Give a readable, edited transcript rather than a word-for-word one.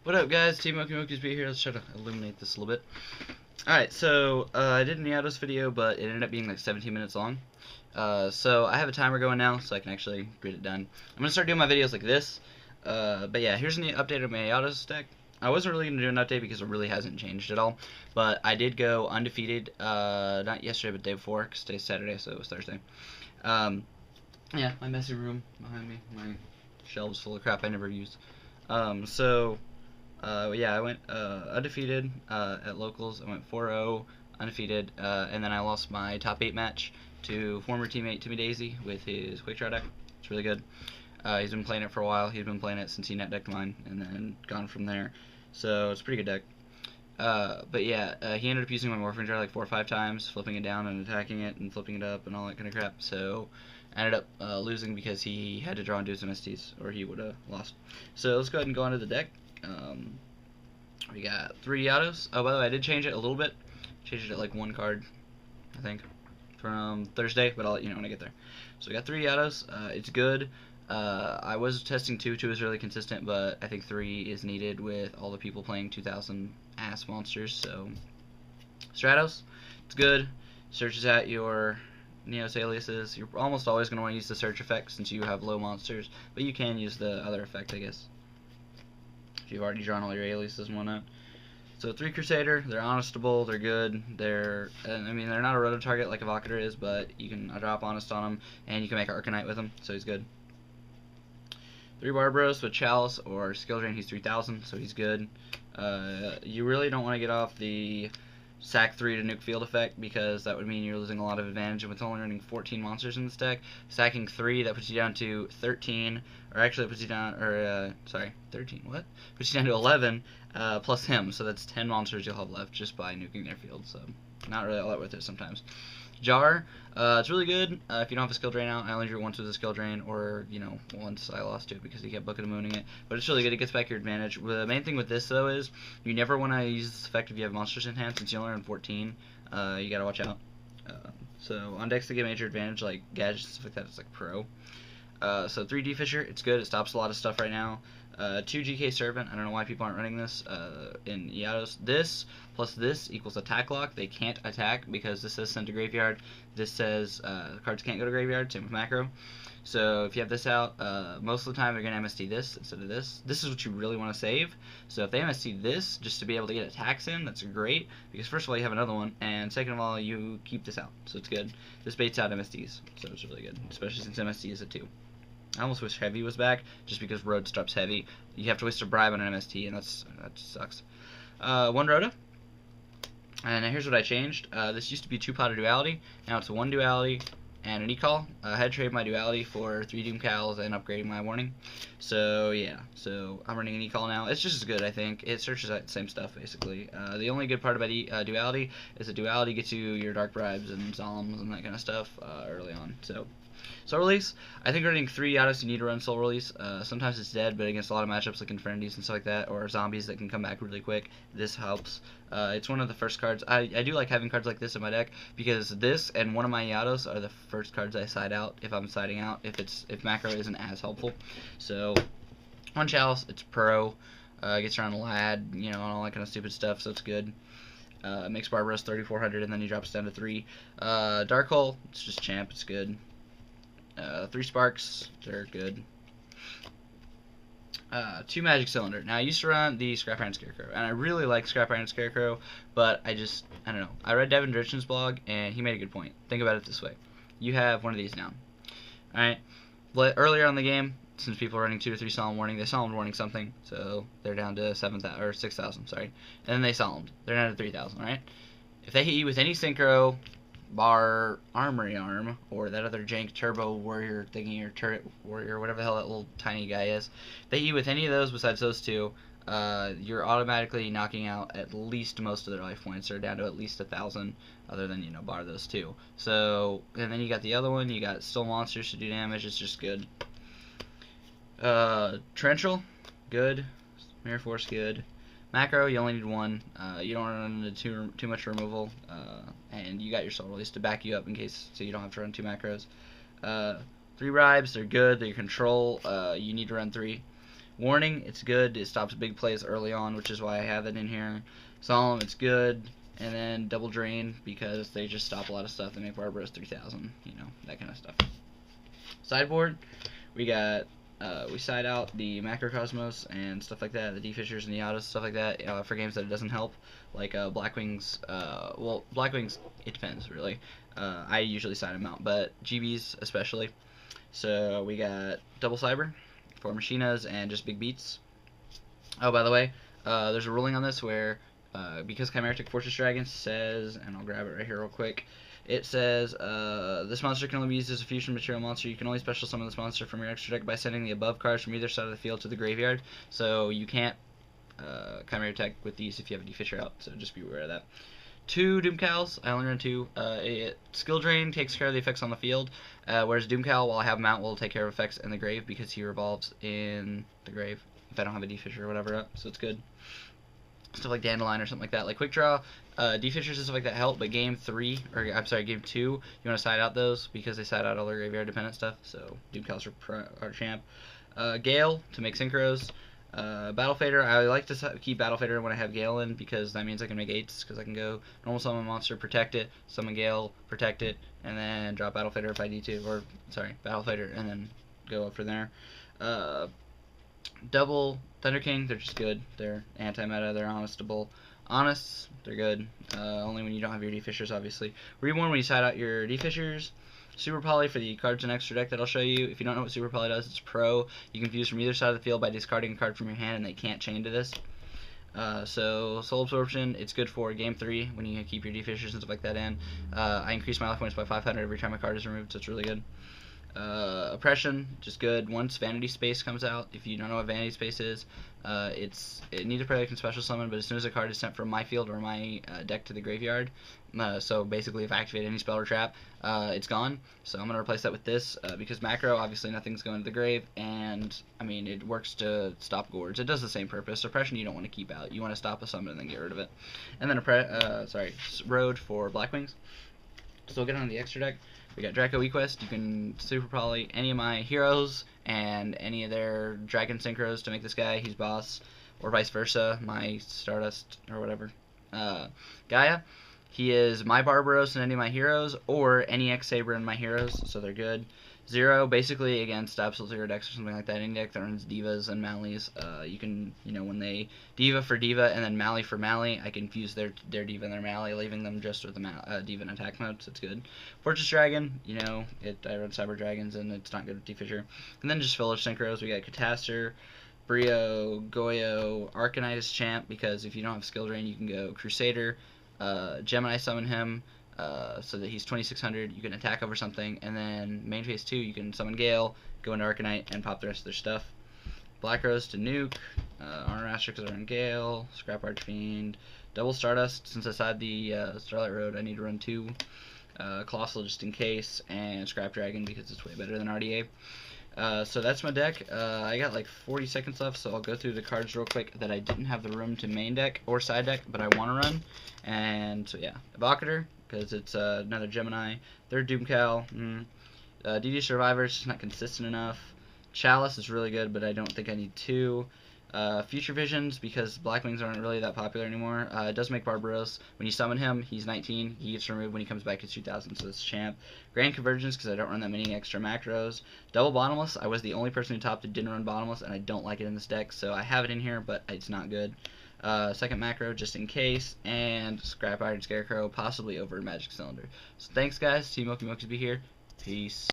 What up, guys? Team Moki's be here. Let's try to illuminate this a little bit. Alright, so I did an Eatos video, but it ended up being like 17 minutes long. So I have a timer going now, so I can actually get it done. I'm going to start doing my videos like this. But yeah, here's an update of my Eatos deck. I wasn't really going to do an update because it really hasn't changed at all. But I did go undefeated, not yesterday, but the day before, because today's Saturday, so it was Thursday. Yeah, my messy room behind me, my shelves full of crap I never use. Yeah, I went undefeated at locals. I went 4-0 undefeated, and then I lost my top 8 match to former teammate Timmy Daisy with his quick draw deck. It's really good. He's been playing it for a while. He's been playing it since he net decked mine, and then gone from there. So it's a pretty good deck. But yeah, he ended up using my Morphing Jar like 4 or 5 times, flipping it down and attacking it and flipping it up and all that kind of crap. So I ended up losing because he had to draw and do some STs, or he would have lost. So let's go ahead and go on to the deck. We got 3 Eatos. Oh, by the way, I did change it a little bit. Changed it at like 1 card, I think, from Thursday, but I'll let you know when I get there. So we got 3 Eatos. It's good. I was testing 2. 2 is really consistent, but I think 3 is needed with all the people playing 2000 ass monsters. So Stratos, it's good. Searches out your Neos aliases. You're almost always going to want to use the search effect since you have low monsters, but you can use the other effect, I guess, if you've already drawn all your aliases and whatnot. So 3 Crusader, they're honestable, they're good, they're not a roto target like Evocator is, but you can drop honest on them, and you can make Arcanite with him, so he's good. 3 Barbaros with Chalice or Skill Drain, he's 3000, so he's good. You really don't want to get off the sack 3 to nuke field effect, because that would mean you're losing a lot of advantage, and with only running 14 monsters in this deck, sacking 3, that puts you down to 13, or actually it puts you down, sorry, 13, what? Puts you down to 11, plus him, so that's 10 monsters you'll have left just by nuking their field, so not really all that worth it sometimes. Jar, it's really good if you don't have a skill drain out. I only drew once with a skill drain, or, you know, once I lost to it because he kept Book of the Mooning it. But it's really good. It gets back your advantage. The main thing with this, though, is you never want to use this effect if you have monsters in hand, since you only run 14. You gotta watch out. So on decks that get major advantage, like gadgets and stuff like that, it's like pro. So 3D Fisher, it's good. It stops a lot of stuff right now. 2 GK Servant, I don't know why people aren't running this in Eatos. This plus this equals attack lock. They can't attack because this says send to graveyard. This says cards can't go to graveyard, same with macro. So if you have this out, most of the time they're going to MST this instead of this. This is what you really want to save. So if they MST this just to be able to get attacks in, that's great, because first of all you have another one, and second of all you keep this out, so it's good. This baits out MSTs, so it's really good, especially since MST is a 2. I almost wish Heavy was back, just because Road stops Heavy. You have to waste a bribe on an MST, and that sucks. 1 Rhoda. And here's what I changed. This used to be 2 pot of Duality. Now it's 1 Duality and an E-Call. I had to trade my Duality for 3 Doom Cows and upgrading my Warning. So yeah, so I'm running an E-Call now. It's just as good, I think. It searches out the same stuff, basically. The only good part about Duality is that Duality gets you your Dark Bribes and Solemns and that kind of stuff early on. So Soul Release, I think running 3 Eatos, you need to run Soul Release. Sometimes it's dead, but against a lot of matchups like Infinities and stuff like that, or zombies that can come back really quick, this helps. It's one of the first cards. I do like having cards like this in my deck, because this and one of my Eatos are the first cards I side out if I'm siding out, if macro isn't as helpful. So 1 Chalice, it's pro, gets around Lad, you know, and all that kind of stupid stuff, so it's good. Makes Barbaros 3400, and then he drops down to 3. Dark Hole, it's just champ, it's good. 3 Sparks, they're good. 2 Magic Cylinder. Now I used to run the Scrap Iron Scarecrow, and I really like Scrap Iron Scarecrow, but I don't know. I read Devin Dritchen's blog, and he made a good point. Think about it this way. You have one of these down. Alright? Earlier on the game, since people are running 2 to 3 Solemn Warning, they Solemn Warning something, so they're down to 7,000, or 6,000, sorry. And then they Solemned. They're down to 3,000, right? If they hit you with any Synchro, Bar, Armory Arm, or that other jank Turbo Warrior thingy, or Turret Warrior, whatever the hell that little tiny guy is, they hit you with any of those besides those 2, you're automatically knocking out at least most of their life points, or down to at least 1,000, other than, you know, bar those 2. So, and then you got the other one, you got still monsters to do damage, it's just good. Torrential, good. Mirror Force, good. Macro, you only need 1. You don't run into too much removal, and you got your Soul Release to back you up in case, so you don't have to run 2 macros. 3 Bribes, they're good. They're your control. You need to run 3. Warning, it's good. It stops big plays early on, which is why I have it in here. Solemn, it's good. And then Double Drain, because they just stop a lot of stuff. They make Barbaros 3000, you know, that kind of stuff. Sideboard, we got, we side out the Macrocosmos and stuff like that, the D-Fishers and the Eatos, stuff like that, for games that it doesn't help, like Blackwings. Well, Blackwings, it depends, really. I usually side them out, but GBs especially. So we got Double Cyber for Machinas and just big beats. Oh, by the way, there's a ruling on this where, because Chimeric Fortress Dragon says, and I'll grab it right here real quick, it says, this monster can only be used as a fusion material monster. You can only special summon this monster from your extra deck by sending the above cards from either side of the field to the graveyard. So you can't Chimeric with these if you have a D-Fisher out, so just be aware of that. 2 Doomcows, I only run 2. Skill Drain takes care of the effects on the field, whereas Doomcow, while I have him out, will take care of effects in the grave because he revolves in the grave if I don't have a D-Fisher or whatever up, so it's good. Stuff like Dandelion or something like that. Like Quick Draw, D-Fishers and stuff like that help, but game 2, you want to side out those because they side out all their graveyard dependent stuff, so Doomcow's are champ. Gale to make synchros. Battle Fader, I like to keep Battle Fader when I have Gale in because that means I can make 8s because I can go normal summon monster, protect it, summon Gale, protect it, and then drop Battle Fader if I need to, or sorry, Battle Fader, and then go up from there. Double Thunder King, they're just good. They're anti-meta, they're honestable. Honest, they're good. Only when you don't have your D-Fishers, obviously. Reborn when you side out your D-Fishers. Super Poly for the cards in extra deck that I'll show you. If you don't know what Super Poly does, it's pro. You can fuse from either side of the field by discarding a card from your hand, and they can't chain to this. So Soul Absorption, it's good for game 3 when you keep your D-Fishers and stuff like that in. I increase my life points by 500 every time a card is removed, so it's really good. Oppression, just good. Once Vanity Space comes out, if you don't know what Vanity Space is, it needs a player that can special summon, but as soon as a card is sent from my field or my deck to the graveyard, so basically if I activate any spell or trap, it's gone. So I'm going to replace that with this, because macro, obviously nothing's going to the grave, and I mean, it works to stop Gorge. It does the same purpose. Oppression you don't want to keep out. You want to stop a summon and then get rid of it. And then Road for Blackwings. So we'll get on the extra deck. We got Draco Equest. You can Super Poly any of my heroes and any of their Dragon Synchros to make this guy. He's boss, or vice versa. My Stardust or whatever. Gaia. He is my Barbaros and any of my heroes, or any X-Saber in my heroes, so they're good. 0, basically against Absolute Zero decks or something like that. Any deck that runs Divas and Mallies, you can, when they Diva for Diva and then Mally for Mally, I can fuse their Diva and their Mally, leaving them just with the Diva in attack mode, so it's good. Fortress Dragon, I run Cyber Dragons and it's not good with D-Fisher. And then just Village Synchros, we got Catastor, Brio, Goyo, Arcanite is champ, because if you don't have Skill Drain, you can go Crusader, Gemini summon him, so that he's 2600, you can attack over something, and then main phase 2, you can summon Gale, go into Arcanite, and pop the rest of their stuff. Black Rose to nuke, Armor Master because I run Gale, Scrap Archfiend, Double Stardust, since I side the Starlight Road, I need to run 2, Colossal just in case, and Scrap Dragon because it's way better than RDA. So that's my deck. I got like 40 seconds left, so I'll go through the cards real quick that I didn't have the room to main deck or side deck, but I want to run. And so yeah, Evocator, because it's another Gemini. Third Doomcow. DD Survivor's just not consistent enough. Chalice is really good, but I don't think I need 2. Future Visions, because Blackwings aren't really that popular anymore. It does make Barbaros. When you summon him, he's 19. He gets removed when he comes back to 2000, so it's champ. Grand Convergence, because I don't run that many extra macros. Double Bottomless, I was the only person who topped it, didn't run Bottomless, and I don't like it in this deck, so I have it in here, but it's not good. Second macro, just in case, and Scrap Iron Scarecrow, possibly over Magic Cylinder. So thanks, guys. Team Moki Moki be here. Peace.